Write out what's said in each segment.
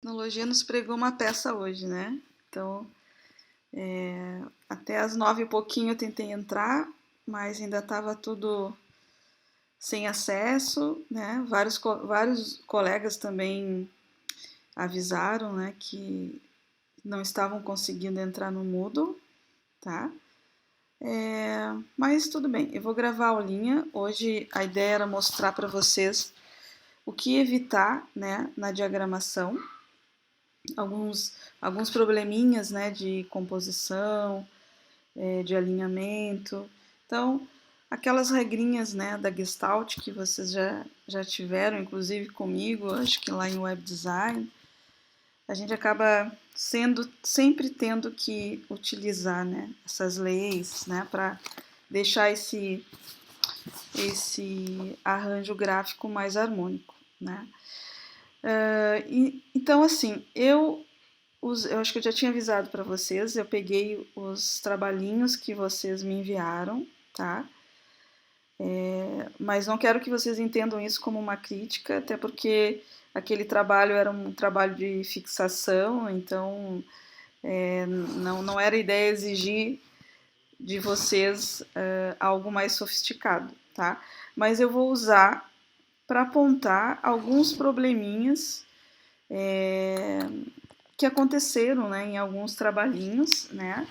Tecnologia nos pregou uma peça hoje, né? Então, até às 9 e pouquinho eu tentei entrar, mas ainda estava tudo sem acesso, né? Vários colegas também avisaram, né, que não estavam conseguindo entrar no Moodle, tá? Mas tudo bem, eu vou gravar a aulinha. Hoje a ideia era mostrar para vocês o que evitar, né, na diagramação. Alguns probleminhas, né, de composição, de alinhamento. Então, aquelas regrinhas, né, da Gestalt que vocês já tiveram, inclusive comigo, acho que lá em Web Design, a gente acaba sempre tendo que utilizar, né, essas leis, né, para deixar esse arranjo gráfico mais harmônico, né. Então, assim, eu acho que eu já tinha avisado para vocês, eu peguei os trabalhinhos que vocês me enviaram, tá? Mas não quero que vocês entendam isso como uma crítica, até porque aquele trabalho era um trabalho de fixação, então não era ideia exigir de vocês algo mais sofisticado, tá? Mas eu vou usar para apontar alguns probleminhas que aconteceram, né, em alguns trabalhinhos, né,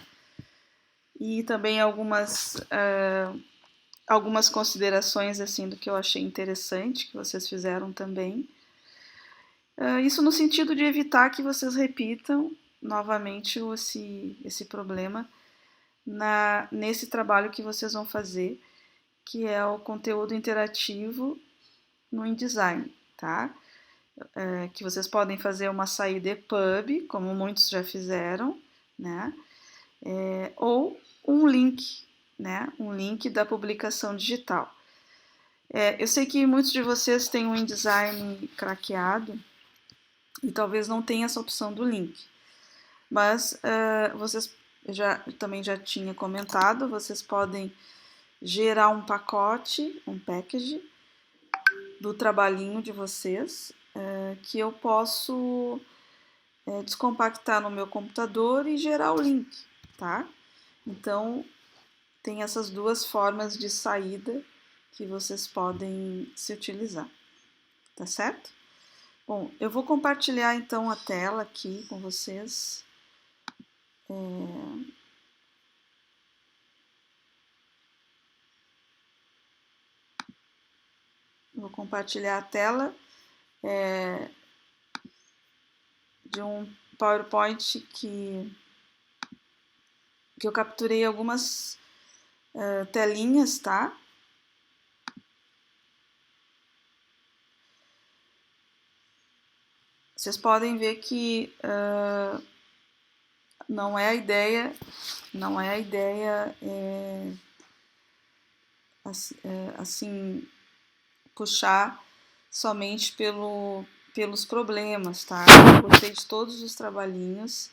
e também algumas considerações assim do que eu achei interessante que vocês fizeram também. Isso no sentido de evitar que vocês repitam novamente esse problema nesse trabalho que vocês vão fazer, que é o conteúdo interativo no InDesign, tá? Que vocês podem fazer uma saída EPUB, como muitos já fizeram, né? Ou um link, né? Um link da publicação digital. Eu sei que muitos de vocês têm o InDesign craqueado e talvez não tenha essa opção do link, mas vocês também já tinha comentado, vocês podem gerar um pacote, um package do trabalhinho de vocês, que eu posso descompactar no meu computador e gerar o link, tá? Então, tem essas duas formas de saída que vocês podem se utilizar, tá certo? Bom, eu vou compartilhar então a tela aqui com vocês. Vou compartilhar a tela de um PowerPoint que eu capturei algumas telinhas, tá? Vocês podem ver que não é a ideia assim puxar somente pelos problemas, tá? Eu gostei de todos os trabalhinhos.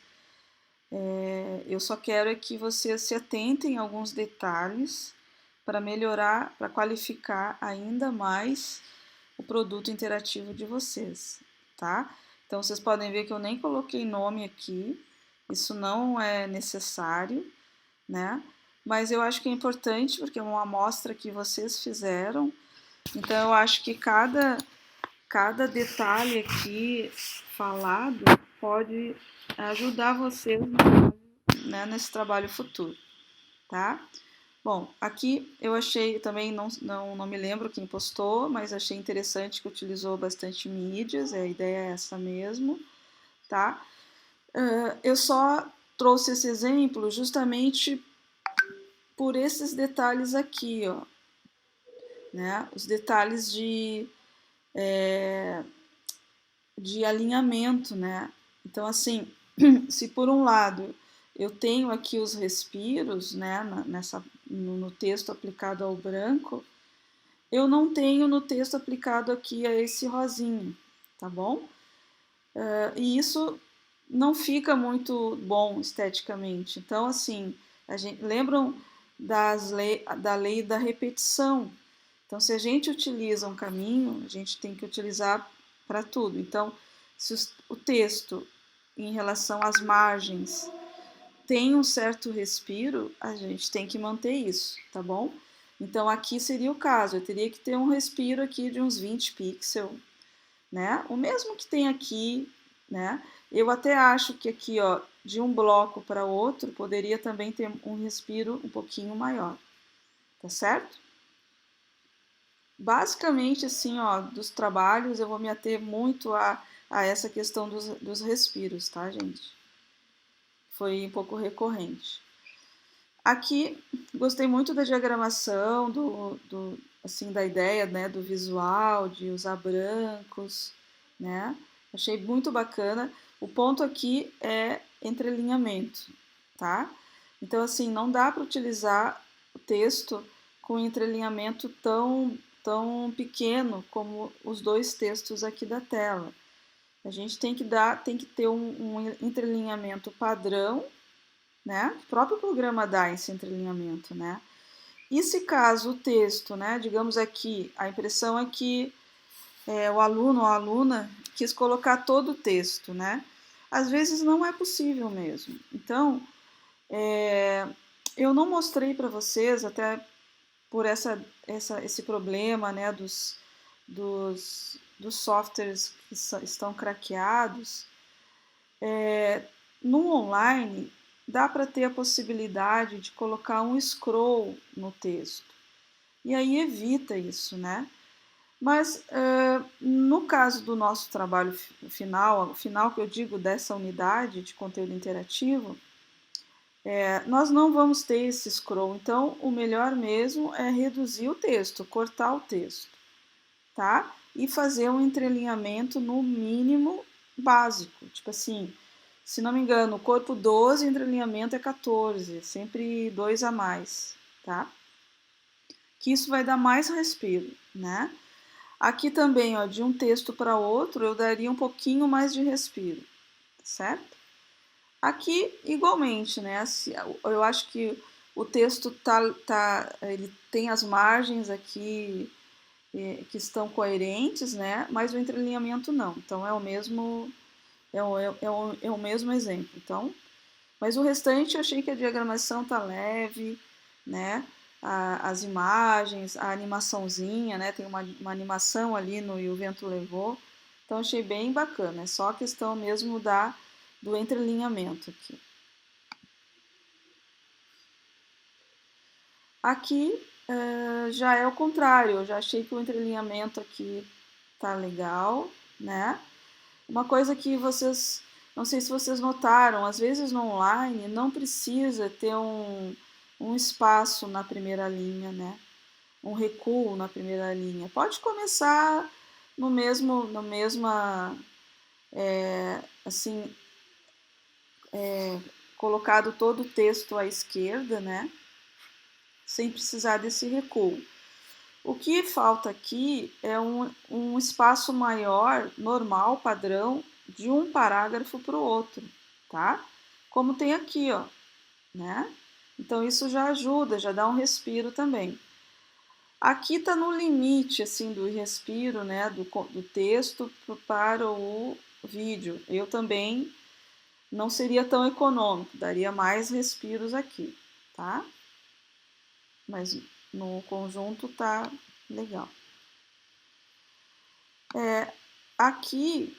Eu só quero é que vocês se atentem a alguns detalhes para melhorar, para qualificar ainda mais o produto interativo de vocês, tá? Então vocês podem ver que eu nem coloquei nome aqui, isso não é necessário, né? Mas eu acho que é importante porque é uma amostra que vocês fizeram, então eu acho que cada detalhe aqui falado pode ajudar vocês né, nesse trabalho futuro, tá? Bom, aqui eu achei também, não me lembro quem postou, mas achei interessante que utilizou bastante mídias, a ideia é essa mesmo, tá? Eu só trouxe esse exemplo justamente por esses detalhes aqui, ó, né? Os detalhes de alinhamento, né? Então, assim, se por um lado eu tenho aqui os respiros, né, no texto aplicado ao branco, eu não tenho no texto aplicado aqui a esse rosinho, tá bom? E isso não fica muito bom esteticamente. Então, assim, lembram da lei da repetição. Então, se a gente utiliza um caminho, a gente tem que utilizar para tudo. Então, Se o texto, em relação às margens, tem um certo respiro, a gente tem que manter isso, tá bom? Então aqui seria o caso, eu teria que ter um respiro aqui de uns 20 pixels, né? O mesmo que tem aqui, né? Eu até acho que aqui, ó, de um bloco para outro, poderia também ter um respiro um pouquinho maior, tá certo? Basicamente, assim, ó, dos trabalhos, eu vou me ater muito a essa questão dos respiros, tá, gente? Foi um pouco recorrente. Aqui, gostei muito da diagramação, assim, da ideia, né, do visual, de usar brancos, né? Achei muito bacana. O ponto aqui é entrelinhamento, tá? Então, assim, não dá para utilizar o texto com entrelinhamento tão pequeno como os dois textos aqui da tela. A gente tem que ter um entrelinhamento padrão, né? O próprio programa dá esse entrelinhamento, né? E se caso o texto, né? Digamos aqui, a impressão é que o aluno ou a aluna quis colocar todo o texto, né? Às vezes não é possível mesmo. Então, eu não mostrei para vocês, até por esse problema, né, dos softwares que estão craqueados. No online, dá para ter a possibilidade de colocar um scroll no texto. E aí evita isso, né? Mas no caso do nosso trabalho final, o final que eu digo dessa unidade de conteúdo interativo, nós não vamos ter esse scroll. Então, o melhor mesmo é reduzir o texto, cortar o texto, tá? E fazer um entrelinhamento no mínimo básico. Tipo assim, se não me engano, corpo 12, entrelinhamento é 14, sempre 2 a mais, tá? Que isso vai dar mais respiro, né? Aqui também, ó, de um texto para outro, eu daria um pouquinho mais de respiro, certo? Aqui, igualmente, né? Eu acho que o texto ele tem as margens aqui que estão coerentes, né? Mas o entrelinhamento não. Então é o mesmo é o mesmo exemplo. Então, mas o restante eu achei que a diagramação tá leve, né? As imagens, a animaçãozinha, né? Tem uma animação ali no E o Vento Levou. Então achei bem bacana. É só a questão mesmo do entrelinhamento aqui. Aqui já é o contrário. Eu já achei que o entrelinhamento aqui tá legal, né? Uma coisa que vocês, não sei se vocês notaram, às vezes no online não precisa ter um espaço na primeira linha, né? Um recuo na primeira linha. Pode começar no mesma, assim, colocado todo o texto à esquerda, né? Sem precisar desse recuo. O que falta aqui é um espaço maior, normal, padrão, de um parágrafo para o outro, tá? Como tem aqui, ó, né? Então isso já ajuda, já dá um respiro também. Aqui está no limite, assim, do respiro, né, do texto para o vídeo. Eu também não seria tão econômico, daria mais respiros aqui, tá? Mas no conjunto tá legal. Aqui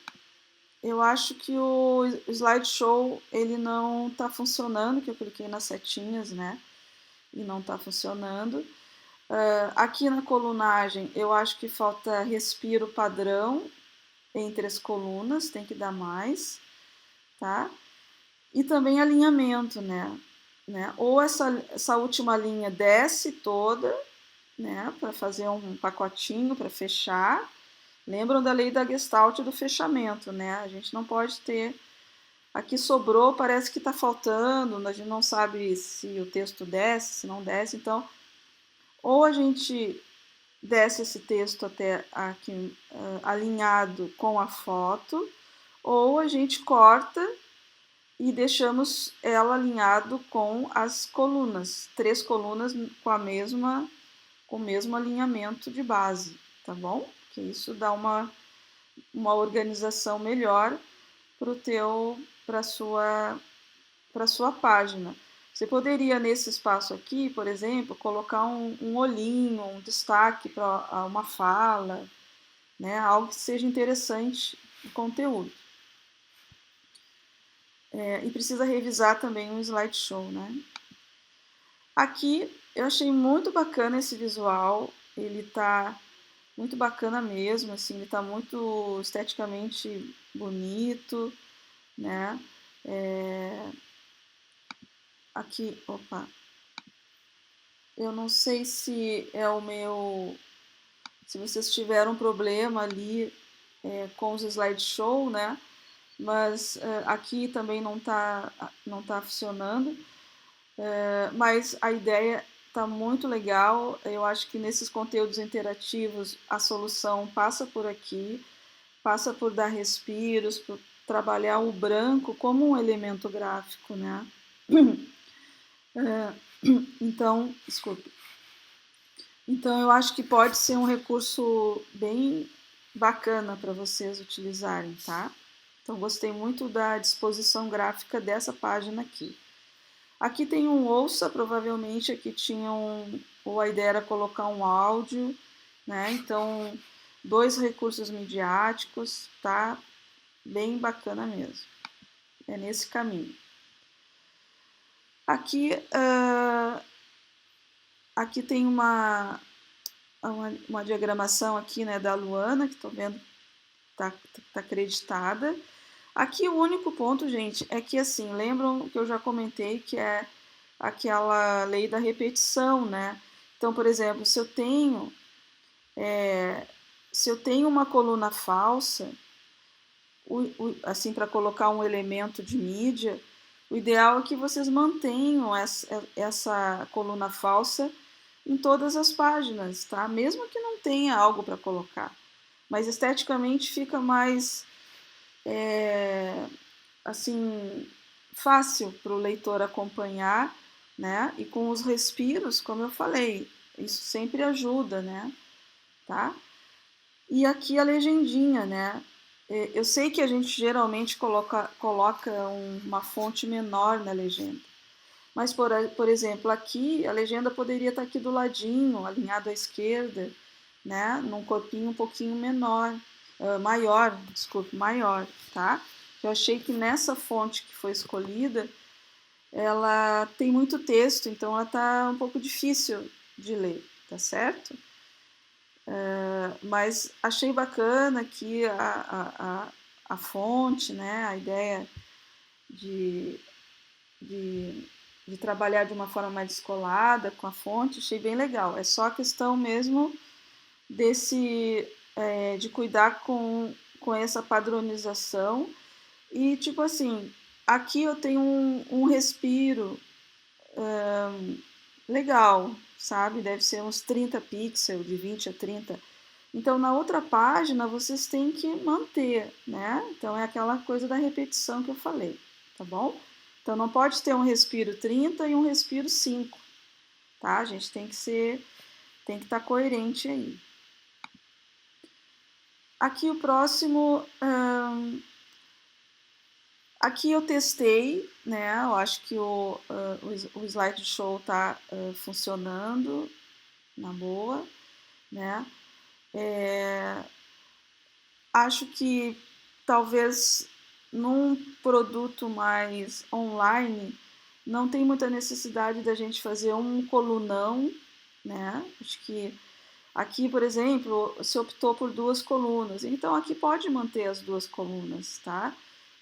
eu acho que o slideshow ele não está funcionando, que eu cliquei nas setinhas, né? E não está funcionando. Aqui na colunagem eu acho que falta respiro padrão entre as colunas, tem que dar mais, tá? E também alinhamento, né? Ou essa última linha desce toda, né? Para fazer um pacotinho para fechar. Lembram da lei da Gestalt do fechamento, né? A gente não pode ter. Aqui sobrou, parece que está faltando, a gente não sabe se o texto desce, se não desce, então ou a gente desce esse texto até aqui alinhado com a foto, ou a gente corta e deixamos ela alinhado com as colunas, 3 colunas com o mesmo alinhamento de base, tá bom? Que isso dá uma organização melhor para para sua página. Você poderia, nesse espaço aqui, por exemplo, colocar um olhinho, um destaque para uma fala, né? Algo que seja interessante no conteúdo. E precisa revisar também o slideshow, né? Aqui eu achei muito bacana esse visual, ele tá muito bacana mesmo, assim, ele tá muito esteticamente bonito, né? Aqui, opa, eu não sei se é o meu, se vocês tiveram um problema ali com os slideshow, né? Mas aqui também não tá funcionando. Mas a ideia está muito legal. Eu acho que nesses conteúdos interativos a solução passa por aqui, passa por dar respiros, por trabalhar o branco como um elemento gráfico, né? Então, desculpe. Então eu acho que pode ser um recurso bem bacana para vocês utilizarem, tá? Então gostei muito da disposição gráfica dessa página aqui. Aqui tem um ouça, provavelmente aqui tinha ou a ideia era colocar um áudio, né? Então, dois recursos midiáticos, tá? Bem bacana mesmo. É nesse caminho. Aqui, aqui tem uma diagramação aqui, né, da Luana, que estou vendo tá acreditada. Aqui o único ponto, gente, é que assim, lembram que eu já comentei que é aquela lei da repetição, né? Então, por exemplo, se eu tenho uma coluna falsa, assim, para colocar um elemento de mídia, o ideal é que vocês mantenham essa coluna falsa em todas as páginas, tá? Mesmo que não tenha algo para colocar. Mas esteticamente fica mais, assim, fácil para o leitor acompanhar, né? E com os respiros, como eu falei, isso sempre ajuda, né? Tá? E aqui a legendinha, né? Eu sei que a gente geralmente coloca uma fonte menor na legenda. Mas, por exemplo, aqui a legenda poderia estar aqui do ladinho, alinhado à esquerda, né? Num corpinho um pouquinho maior, desculpe, maior, tá? Eu achei que nessa fonte que foi escolhida, ela tem muito texto, então ela tá um pouco difícil de ler, tá certo? Mas achei bacana aqui a fonte, né? A ideia de, de, de trabalhar de uma forma mais descolada com a fonte, achei bem legal. É só a questão mesmo de cuidar com essa padronização e tipo assim, aqui eu tenho um respiro legal, sabe? Deve ser uns 30 pixels, de 20 a 30. Então, na outra página, vocês têm que manter, né? Então, é aquela coisa da repetição que eu falei, tá bom? Então, não pode ter um respiro 30 e um respiro 5, tá? A gente tem que estar coerente aí. Aqui o próximo, aqui eu testei, né? Eu acho que o slideshow está funcionando na boa, né? Acho que talvez num produto mais online não tem muita necessidade da gente fazer um colunão, né? Acho que aqui, por exemplo, se optou por duas colunas, então aqui pode manter as duas colunas, tá?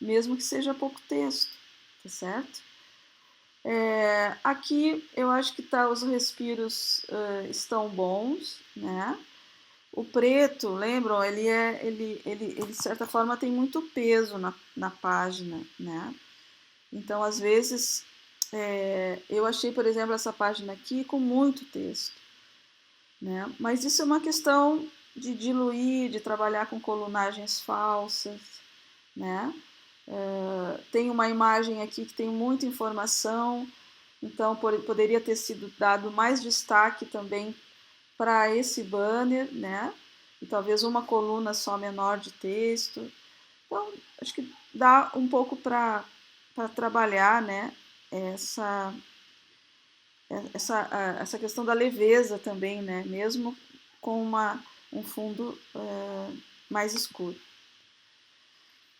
Mesmo que seja pouco texto, tá certo? Aqui eu acho que os respiros estão bons, né? O preto, lembram? Ele de certa forma tem muito peso na página, né? Então, às vezes, eu achei, por exemplo, essa página aqui com muito texto, né? Mas isso é uma questão de diluir, de trabalhar com colunagens falsas, né? Tem uma imagem aqui que tem muita informação, então poderia ter sido dado mais destaque também para esse banner, né? e talvez uma coluna só menor de texto. Então, acho que dá um pouco para trabalhar, né, essa, essa questão da leveza também, né, mesmo com um fundo mais escuro.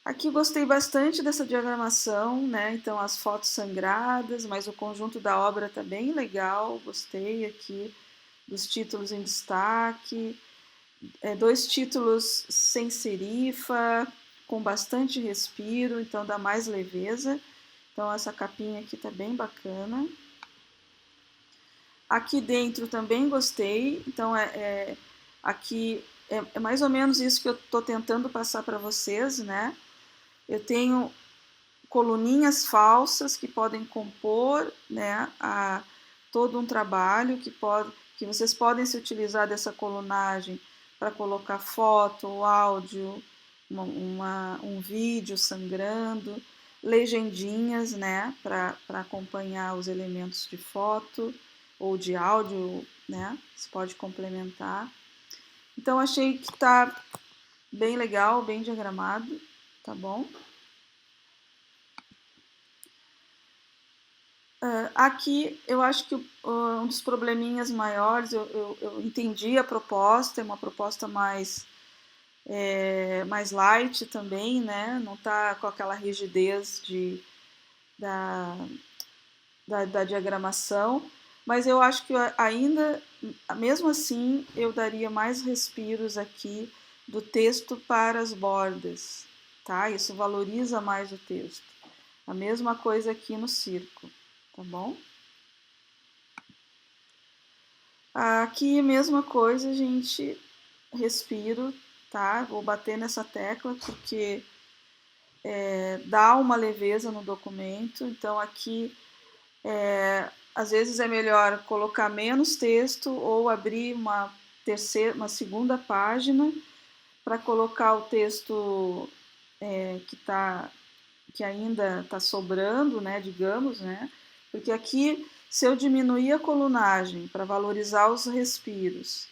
Aqui gostei bastante dessa diagramação, né? Então as fotos sangradas, mas o conjunto da obra está bem legal. Gostei aqui dos títulos em destaque, dois títulos sem serifa, com bastante respiro, então dá mais leveza. Então essa capinha aqui está bem bacana. Aqui dentro também gostei, então aqui é mais ou menos isso que eu estou tentando passar para vocês, né? Eu tenho coluninhas falsas que podem compor, né, todo um trabalho que vocês podem se utilizar dessa colunagem para colocar foto, áudio, um vídeo sangrando, legendinhas, né, para acompanhar os elementos de foto ou de áudio, né, você pode complementar. Então achei que está bem legal, bem diagramado, tá bom? Aqui eu acho que um dos probleminhas maiores, eu entendi a proposta, é uma proposta mais light também, né? Não está com aquela rigidez da, da diagramação, mas eu acho que ainda, mesmo assim, eu daria mais respiros aqui do texto para as bordas, tá? Isso valoriza mais o texto. A mesma coisa aqui no círculo, tá bom? Aqui, mesma coisa, gente, respiro, tá? Vou bater nessa tecla porque dá uma leveza no documento. Então, aqui, às vezes é melhor colocar menos texto ou abrir uma segunda página para colocar o texto que ainda está sobrando, né? Digamos, né? Porque aqui, se eu diminuir a colunagem para valorizar os respiros,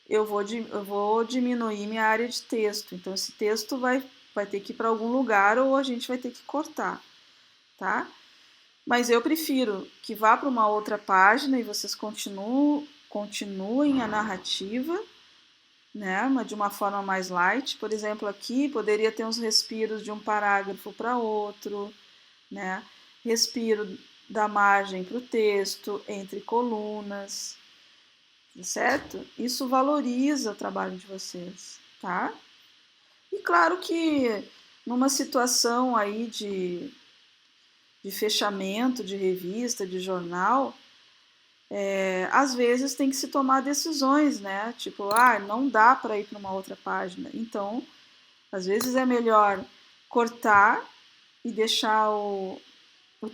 eu vou diminuir minha área de texto. Então, esse texto vai ter que ir para algum lugar ou a gente vai ter que cortar, tá? Mas eu prefiro que vá para uma outra página e vocês continuem a narrativa, né? Mas de uma forma mais light. Por exemplo, aqui poderia ter uns respiros de um parágrafo para outro, né? Respiro da margem para o texto, entre colunas, certo? Isso valoriza o trabalho de vocês, tá? E claro que numa situação aí de fechamento de revista, de jornal, às vezes tem que se tomar decisões, né? Tipo, não dá para ir para uma outra página. Então, às vezes é melhor cortar e deixar o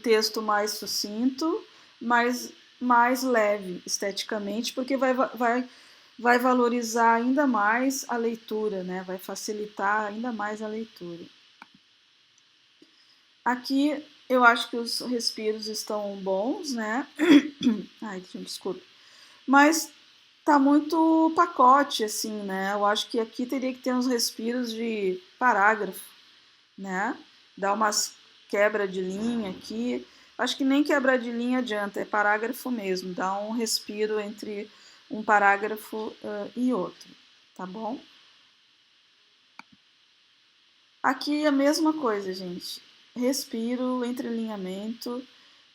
texto mais sucinto, mais leve esteticamente, porque vai valorizar ainda mais a leitura, né? Vai facilitar ainda mais a leitura. Aqui eu acho que os respiros estão bons, né? Ai, desculpa. Mas tá muito pacote, assim, né? Eu acho que aqui teria que ter uns respiros de parágrafo, né? Dar umas quebra de linha aqui. Acho que nem quebra de linha adianta, é parágrafo mesmo. Dá um respiro entre um parágrafo e outro, tá bom? Aqui a mesma coisa, gente. Respiro, entrelinhamento,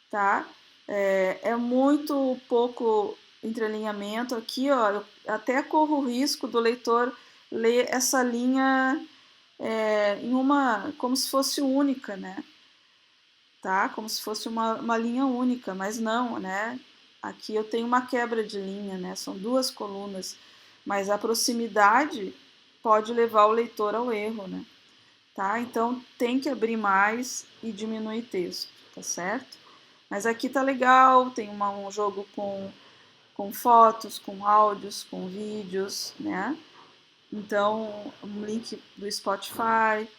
tá? É muito pouco entrelinhamento aqui, ó. Eu até corro o risco do leitor ler essa linha como se fosse única, né? Tá? Como se fosse uma linha única, mas não, né? Aqui eu tenho uma quebra de linha, né? São duas colunas, mas a proximidade pode levar o leitor ao erro, né? Tá? Então tem que abrir mais e diminuir texto, tá certo? Mas aqui tá legal, tem um jogo com fotos, com áudios, com vídeos, né? Então, um link do Spotify,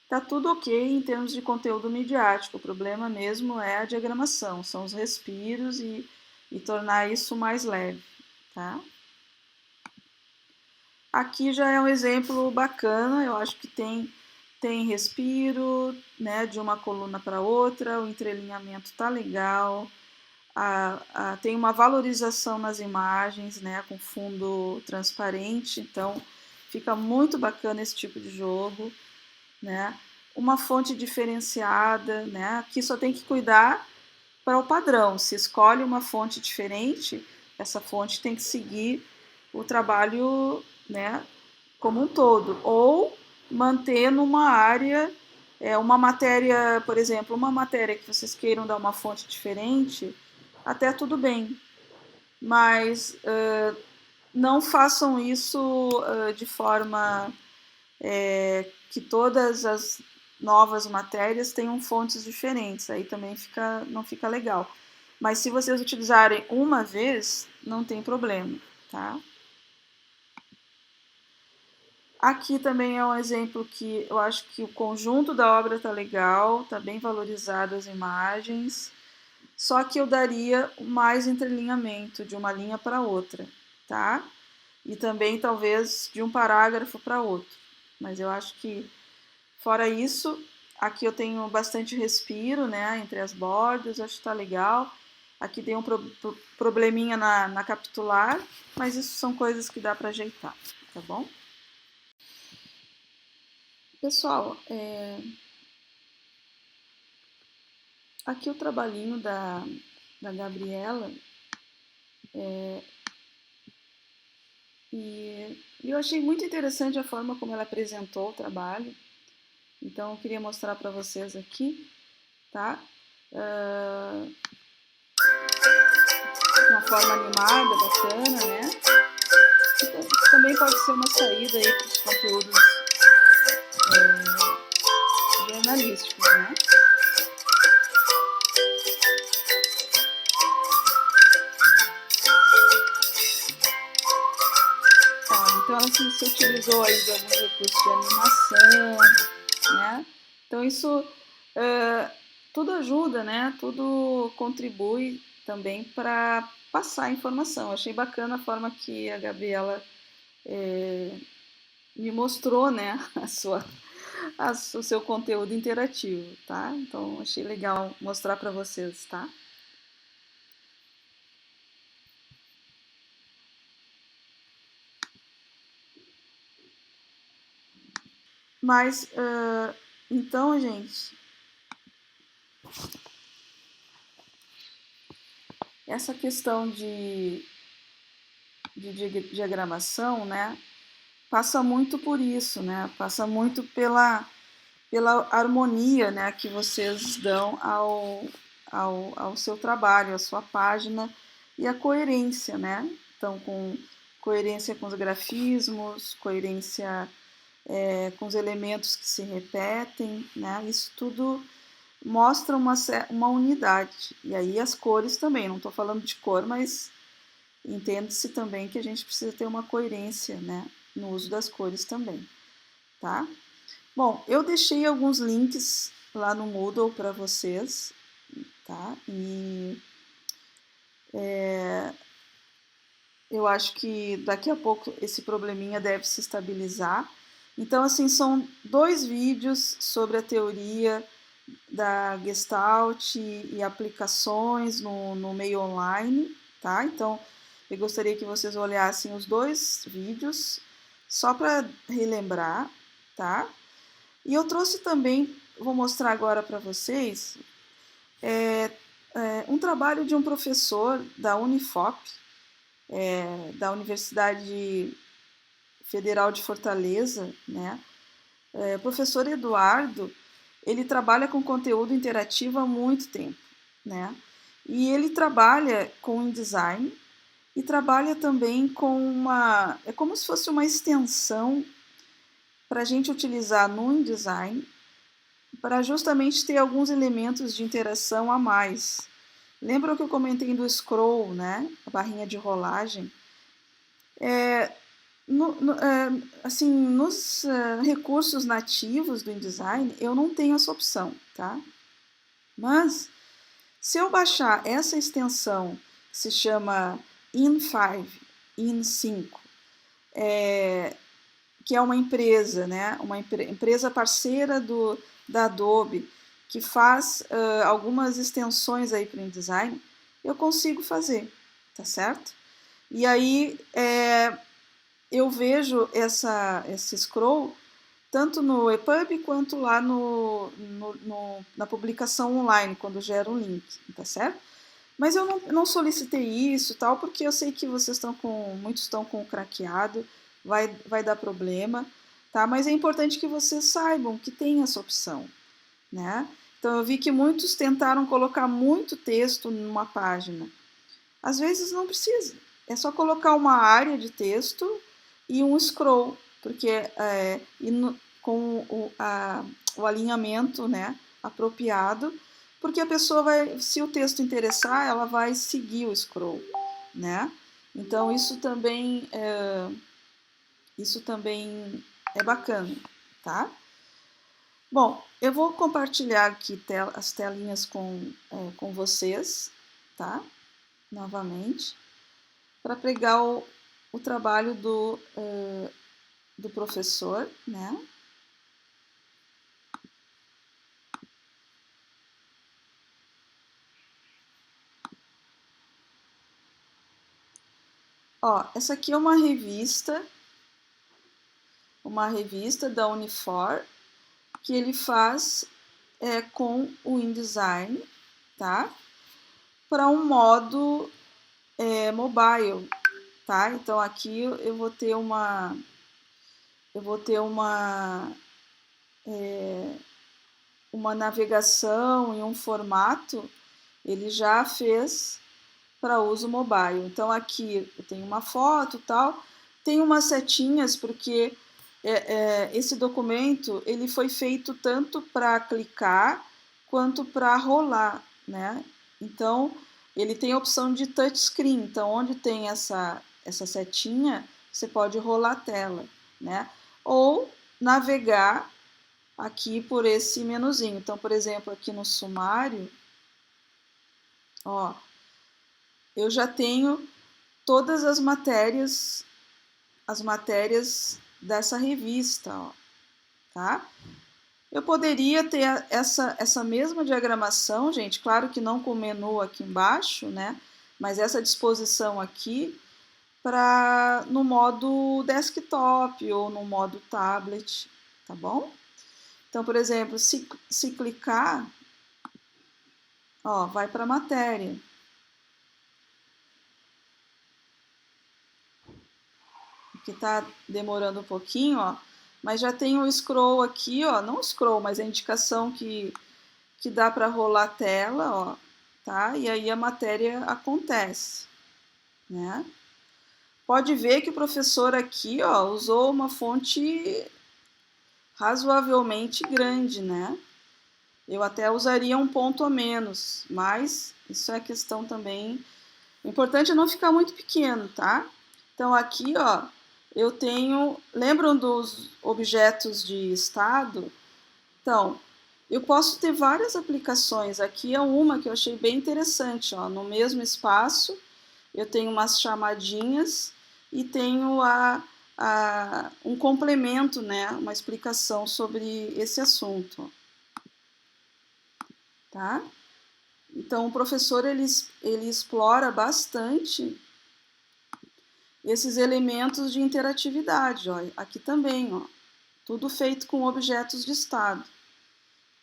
tá tudo ok em termos de conteúdo midiático. O problema mesmo é a diagramação, são os respiros e tornar isso mais leve, tá? Aqui já é um exemplo bacana, eu acho que tem respiro, né, de uma coluna para outra, o entrelinhamento tá legal, tem uma valorização nas imagens, né, com fundo transparente, então fica muito bacana esse tipo de jogo, né? Uma fonte diferenciada, né? Aqui só tem que cuidar para o padrão. Se escolhe uma fonte diferente, essa fonte tem que seguir o trabalho, né, como um todo, ou manter numa área, uma matéria, por exemplo, uma matéria que vocês queiram dar uma fonte diferente, até tudo bem, mas não façam isso de forma que todas as novas matérias tenham fontes diferentes, aí também não fica legal. Mas se vocês utilizarem uma vez, não tem problema, tá? Aqui também é um exemplo que eu acho que o conjunto da obra tá legal, tá bem valorizado as imagens, só que eu daria mais entrelinhamento de uma linha para outra, tá? E também talvez de um parágrafo para outro. Mas eu acho que, fora isso, aqui eu tenho bastante respiro, né, entre as bordas, acho que tá legal. Aqui tem um probleminha na capitular, mas isso são coisas que dá para ajeitar, tá bom? Pessoal, aqui o trabalhinho da Gabriela, e eu achei muito interessante a forma como ela apresentou o trabalho, então eu queria mostrar para vocês aqui, tá? De uma forma animada, bacana, né? Então, também pode ser uma saída aí para os conteúdos jornalísticos, né? Então ela se utilizou aí de alguns recursos de animação, né? Então isso tudo ajuda, né? Tudo contribui também para passar a informação. Achei bacana a forma que a Gabriela me mostrou, né? O seu conteúdo interativo, tá? Então achei legal mostrar para vocês, tá? Mas então, gente, essa questão de diagramação, né, passa muito por isso, né, passa muito pela harmonia, né, que vocês dão ao seu trabalho, à sua página e a coerência, né, então com coerência com os grafismos, coerência com os elementos que se repetem, né, isso tudo mostra uma unidade. E aí as cores também, não estou falando de cor, mas entende-se também que a gente precisa ter uma coerência, né, no uso das cores também, tá? Bom, eu deixei alguns links lá no Moodle para vocês, tá? E eu acho que daqui a pouco esse probleminha deve se estabilizar. Então, assim, são 2 vídeos sobre a teoria da Gestalt e aplicações no meio online, tá? Então, eu gostaria que vocês olhassem os 2 vídeos, só para relembrar, tá? E eu trouxe também, vou mostrar agora para vocês, um trabalho de um professor da Unifop, da Universidade Federal de Fortaleza, né? O professor Eduardo, ele trabalha com conteúdo interativo há muito tempo, né? E ele trabalha com InDesign e trabalha também com é como se fosse uma extensão para a gente utilizar no InDesign para justamente ter alguns elementos de interação a mais. Lembram que eu comentei do scroll, né? A barrinha de rolagem. Assim, nos recursos nativos do InDesign, eu não tenho essa opção, tá? Mas, se eu baixar essa extensão que se chama In5, In5, que é uma empresa, né? Uma empresa parceira da Adobe, que faz algumas extensões aí para o InDesign, eu consigo fazer, tá certo? E aí eu vejo esse scroll tanto no EPUB quanto lá na publicação online, quando gera um link, tá certo? Mas eu não solicitei isso tal, porque eu sei que muitos estão com o craqueado, vai dar problema, tá? Mas é importante que vocês saibam que tem essa opção, né? Então eu vi que muitos tentaram colocar muito texto numa página. Às vezes não precisa, é só colocar uma área de texto e um scroll, porque com o alinhamento, né, apropriado, porque a pessoa vai, se o texto interessar, ela vai seguir o scroll, né? Então isso também é bacana, tá? Bom, eu vou compartilhar aqui as telinhas com vocês, tá? Novamente, para pregar o trabalho do professor, né? Ó, essa aqui é uma revista da Unifor, que ele faz com o InDesign, tá? Para um modo mobile, tá? Então aqui eu vou ter uma navegação e um formato, ele já fez para uso mobile. Então aqui eu tenho uma foto tal, tem umas setinhas porque esse documento ele foi feito tanto para clicar quanto para rolar, né? Então ele tem a opção de touchscreen. Então onde tem essa setinha você pode rolar a tela, né? Ou navegar aqui por esse menuzinho. Então, por exemplo, aqui no sumário, ó, eu já tenho todas as matérias dessa revista, ó, tá? Eu poderia ter essa mesma diagramação, gente, claro que não com o menu aqui embaixo, né? Mas essa disposição aqui para no modo desktop ou no modo tablet, tá bom? Então, por exemplo, se clicar, ó, vai para a matéria. Que está demorando um pouquinho, ó, mas já tem o scroll aqui, ó, não scroll, mas a indicação que dá para rolar a tela, ó, tá? E aí a matéria acontece, né? Pode ver que o professor aqui, ó, usou uma fonte razoavelmente grande, né? Eu até usaria um ponto a menos, mas isso é questão também. O importante é não ficar muito pequeno, tá? Então aqui, ó, eu tenho. Lembram dos objetos de estado? Então, eu posso ter várias aplicações. Aqui é uma que eu achei bem interessante, ó. No mesmo espaço, eu tenho umas chamadinhas e tenho um complemento, né? Uma explicação sobre esse assunto, tá? Então, o professor ele explora bastante esses elementos de interatividade, ó, aqui também, ó, tudo feito com objetos de estado,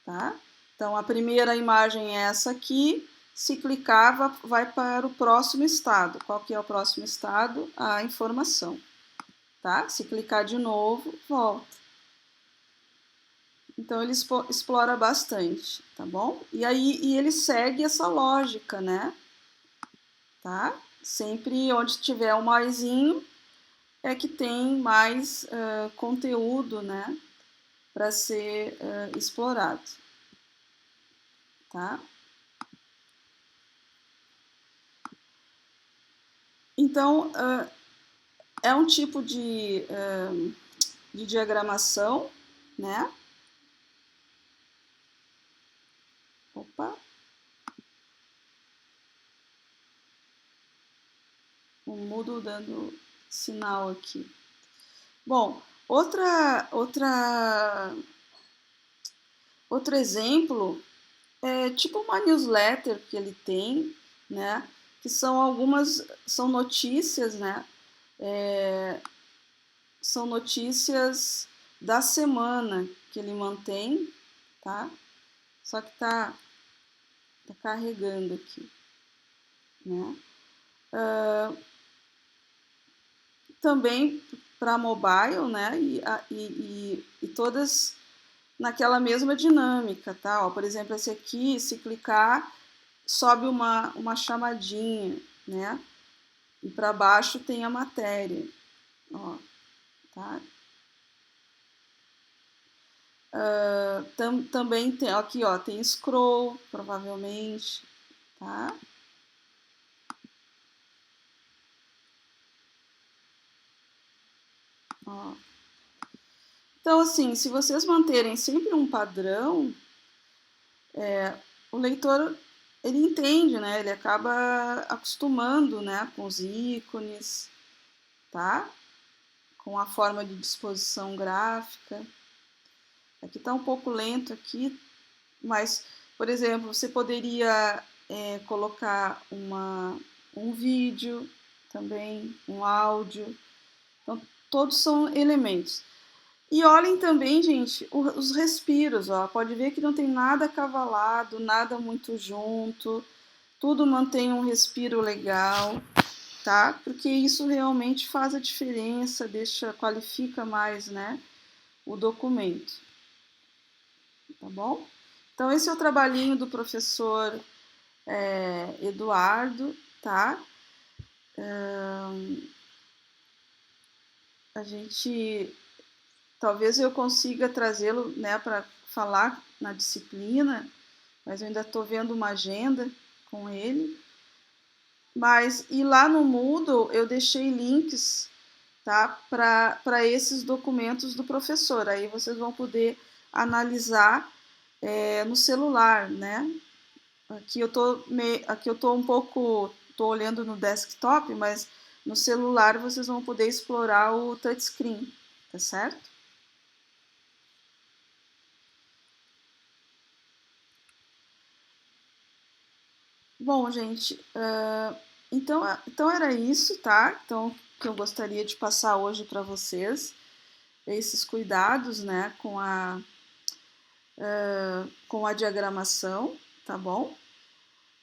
tá? Então a primeira imagem é essa aqui, se clicar vai para o próximo estado. Qual que é o próximo estado? A informação, tá? Se clicar de novo, volta. Então ele explora bastante, tá bom? E ele segue essa lógica, né? Tá? Sempre onde tiver um maisinho, é que tem mais conteúdo, né, para ser explorado, tá? Então, é um tipo de diagramação, né? Opa, um mudo dando sinal aqui. Bom, outro exemplo é tipo uma newsletter que ele tem, né? Que são notícias, né? É, são notícias da semana que ele mantém, tá? Só que tá carregando aqui, né? Também para mobile, né? E todas naquela mesma dinâmica, tá? Ó, por exemplo, esse aqui, se clicar, sobe uma chamadinha, né? E para baixo tem a matéria, ó, tá? Também tem aqui, ó, tem scroll, provavelmente, tá? Ó. Então, assim, se vocês manterem sempre um padrão, o leitor ele entende, né? Ele acaba acostumando, né, com os ícones, tá? Com a forma de disposição gráfica. Aqui está um pouco lento aqui, mas, por exemplo, você poderia colocar um vídeo também, um áudio. Então, todos são elementos. E olhem também, gente, os respiros, ó. Pode ver que não tem nada acavalado, nada muito junto. Tudo mantém um respiro legal, tá? Porque isso realmente faz a diferença, qualifica mais, né, o documento, tá bom? Então esse é o trabalhinho do professor Eduardo, tá? A gente talvez eu consiga trazê-lo, né, para falar na disciplina, mas eu ainda estou vendo uma agenda com ele. Mas e lá no Moodle eu deixei links, tá, para esses documentos do professor. Aí vocês vão poder analisar no celular, né? Aqui eu tô um pouco, tô olhando no desktop, mas no celular vocês vão poder explorar o touchscreen, tá certo? Bom, gente, então era isso, tá? Então, que eu gostaria de passar hoje para vocês, esses cuidados, né, com a diagramação, tá bom?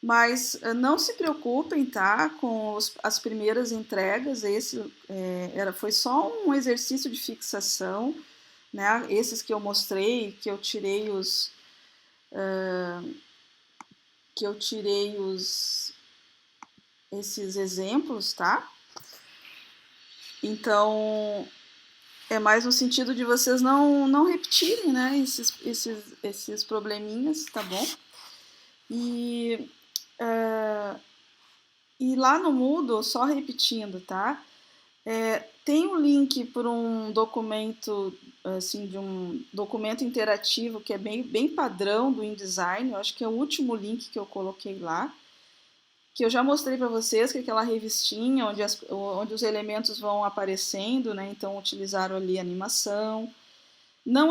Mas não se preocupem, tá? Com as primeiras entregas, foi só um exercício de fixação, né? Esses que eu mostrei, que eu tirei esses exemplos, tá? Então é mais no sentido de vocês não repetirem, né? Esses probleminhas, tá bom? E e lá no Moodle, só repetindo, tá? Tem um link para um documento, assim, de um documento interativo que é bem padrão do InDesign. Eu acho que é o último link que eu coloquei lá, que eu já mostrei para vocês, que é aquela revistinha onde os elementos vão aparecendo, né? Então utilizaram ali animação. Não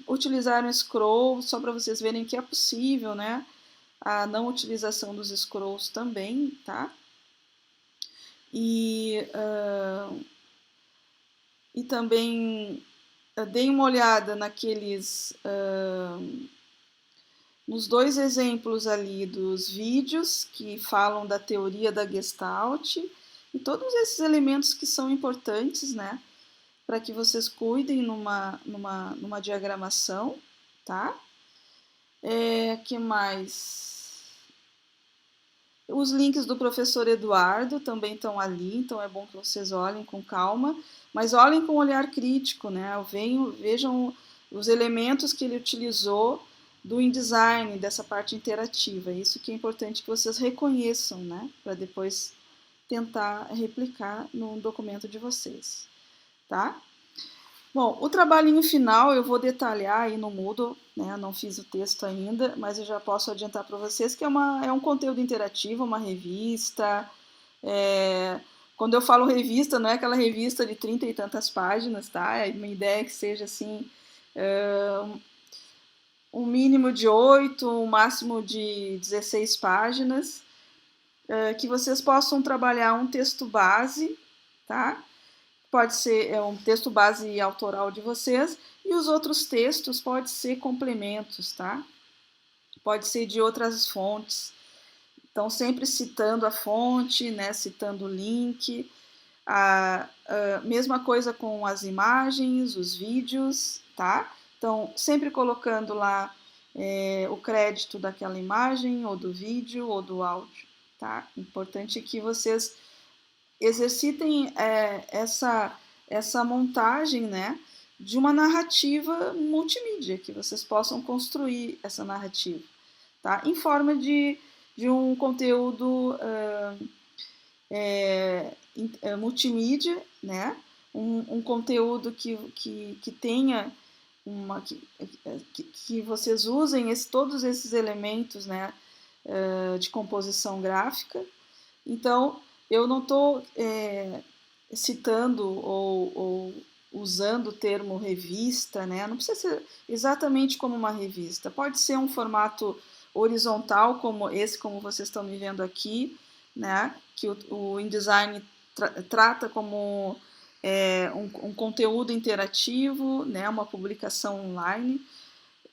utilizaram scroll, só para vocês verem que é possível, né? A não utilização dos scrolls também, tá? E, e também dei uma olhada nos dois exemplos ali dos vídeos que falam da teoria da Gestalt e todos esses elementos que são importantes, né, para que vocês cuidem numa diagramação, tá? Que mais? Os links do professor Eduardo também estão ali, então é bom que vocês olhem com calma, mas olhem com um olhar crítico, né? Vejam os elementos que ele utilizou do InDesign, dessa parte interativa. Isso que é importante que vocês reconheçam, né? Para depois tentar replicar no documento de vocês, tá? Bom, o trabalhinho final eu vou detalhar aí no Moodle, né? Não fiz o texto ainda, mas eu já posso adiantar para vocês que é um conteúdo interativo, uma revista, é, Quando eu falo revista, não é aquela revista de 30 e tantas páginas, tá? É uma ideia que seja assim, um mínimo de 8, um máximo de 16 páginas, que vocês possam trabalhar um texto base, tá? Pode ser um texto base autoral de vocês, e os outros textos podem ser complementos, tá? Pode ser de outras fontes. Então, sempre citando a fonte, né? Citando o link. A mesma coisa com as imagens, os vídeos, tá? Então, sempre colocando lá o crédito daquela imagem, ou do vídeo, ou do áudio, tá? Importante que vocês exercitem essa montagem, né, de uma narrativa multimídia, que vocês possam construir essa narrativa, tá? Em forma de um conteúdo multimídia, né? Um conteúdo que tenha que vocês usem todos esses elementos, né, de composição gráfica. Então, eu não estou citando ou usando o termo revista, né? Não precisa ser exatamente como uma revista. Pode ser um formato horizontal, como esse, como vocês estão me vendo aqui, né? Que o InDesign trata como um conteúdo interativo, né? Uma publicação online.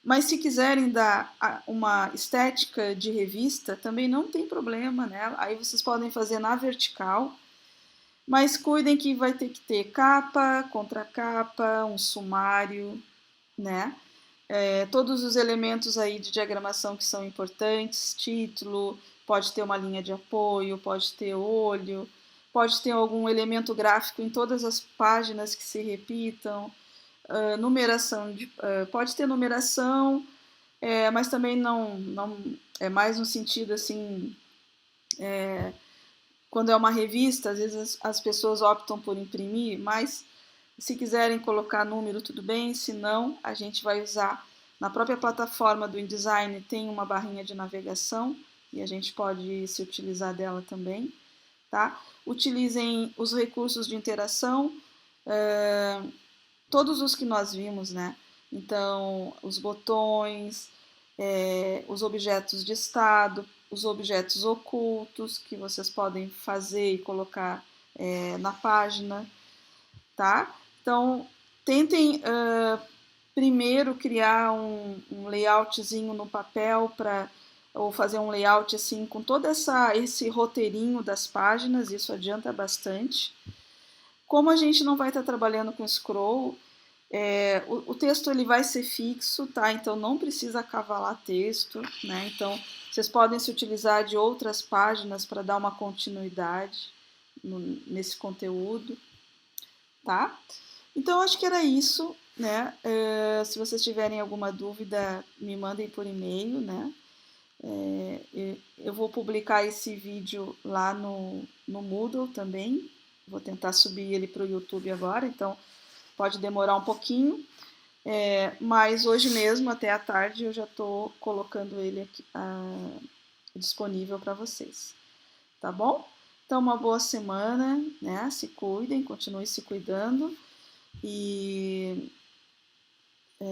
Mas se quiserem dar uma estética de revista, também não tem problema, né? Aí vocês podem fazer na vertical, mas cuidem que vai ter que ter capa, contracapa, um sumário, né? Todos os elementos aí de diagramação que são importantes, título, pode ter uma linha de apoio, pode ter olho, pode ter algum elemento gráfico em todas as páginas que se repitam, numeração, pode ter numeração, mas também não é mais no sentido assim, quando é uma revista, às vezes as pessoas optam por imprimir, mas se quiserem colocar número, tudo bem, se não, a gente vai usar na própria plataforma do InDesign, tem uma barrinha de navegação e a gente pode se utilizar dela também, tá? Utilizem os recursos de interação, todos os que nós vimos, né? Então, os botões, os objetos de estado, os objetos ocultos que vocês podem fazer e colocar na página, tá? Então, tentem primeiro criar um layoutzinho no papel ou fazer um layout assim com todo esse roteirinho das páginas, isso adianta bastante. Como a gente não vai estar trabalhando com scroll, o texto ele vai ser fixo, tá? Então não precisa cavalar texto, né? Então vocês podem se utilizar de outras páginas para dar uma continuidade nesse conteúdo, tá? Então acho que era isso, né? Se vocês tiverem alguma dúvida, me mandem por e-mail, né? Eu vou publicar esse vídeo lá no Moodle também. Vou tentar subir ele para o YouTube agora, então pode demorar um pouquinho, mas hoje mesmo, até à tarde, eu já estou colocando ele aqui, disponível para vocês, tá bom? Então, uma boa semana, né? Se cuidem, continuem se cuidando, e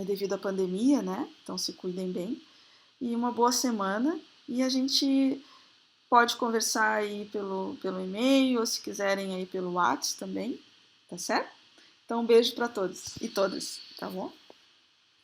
devido à pandemia, né? Então, se cuidem bem, e uma boa semana, e a gente pode conversar aí pelo e-mail, ou se quiserem aí pelo WhatsApp também, tá certo? Então, um beijo para todos e todas, tá bom?